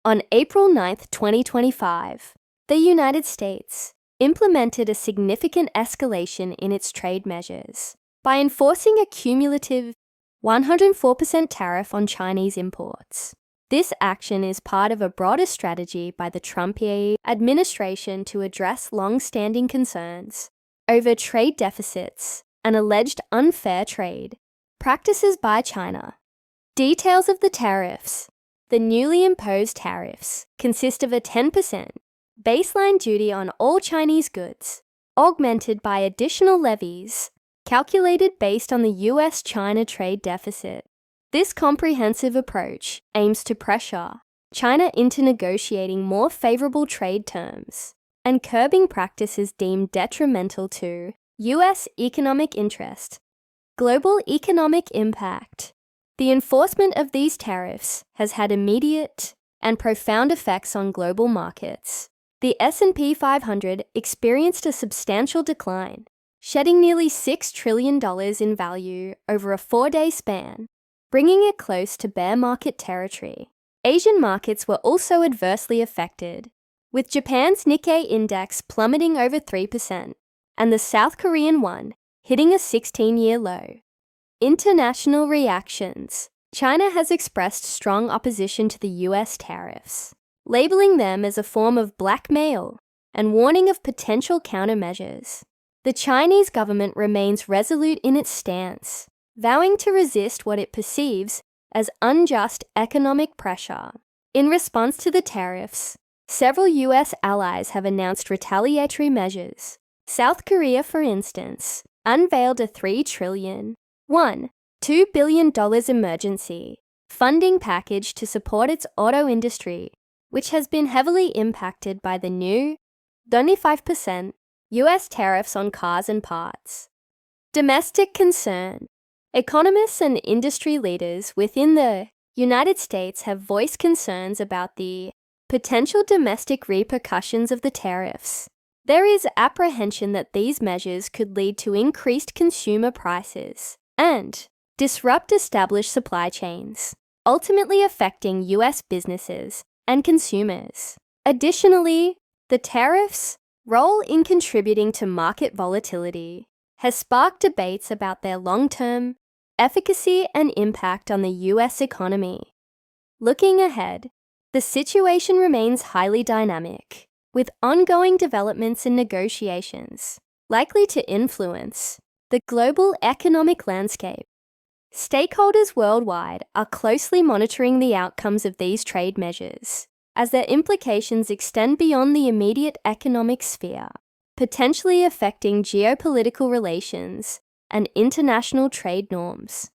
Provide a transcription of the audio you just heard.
On April 9, 2025, the United States implemented a significant escalation in its trade measures by enforcing a cumulative 104% tariff on Chinese imports. This action is part of a broader strategy by the Trump administration to address long-standing concerns over trade deficits and alleged unfair trade practices by China. Details of the tariffs. The newly imposed tariffs consist of a 10% baseline duty on all Chinese goods, augmented by additional levies calculated based on the US-China trade deficit. This comprehensive approach aims to pressure China into negotiating more favorable trade terms and curbing practices deemed detrimental to US economic interest. Global economic impact. The enforcement of these tariffs has had immediate and profound effects on global markets. The S&P 500 experienced a substantial decline, shedding nearly $6 trillion in value over a 4-day span, bringing it close to bear market territory. Asian markets were also adversely affected, with Japan's Nikkei index plummeting over 3% and the South Korean won hitting a 16-year low. International reactions. China has expressed strong opposition to the US tariffs, labeling them as a form of blackmail and warning of potential countermeasures. The Chinese government remains resolute in its stance, vowing to resist what it perceives as unjust economic pressure. In response to the tariffs, several US allies have announced retaliatory measures. South Korea, for instance, unveiled a $3 trillion, $2 billion emergency funding package to support its auto industry, which has been heavily impacted by the new 25% US tariffs on cars and parts. Domestic concern. Economists and industry leaders within the United States have voiced concerns about the potential domestic repercussions of the tariffs. There is apprehension that these measures could lead to increased consumer prices and disrupt established supply chains, ultimately affecting US businesses and consumers. Additionally, the tariffs' role in contributing to market volatility has sparked debates about their long-term efficacy and impact on the US economy. Looking ahead, the situation remains highly dynamic, with ongoing developments and negotiations likely to influence the global economic landscape. Stakeholders worldwide are closely monitoring the outcomes of these trade measures, as their implications extend beyond the immediate economic sphere, potentially affecting geopolitical relations and international trade norms.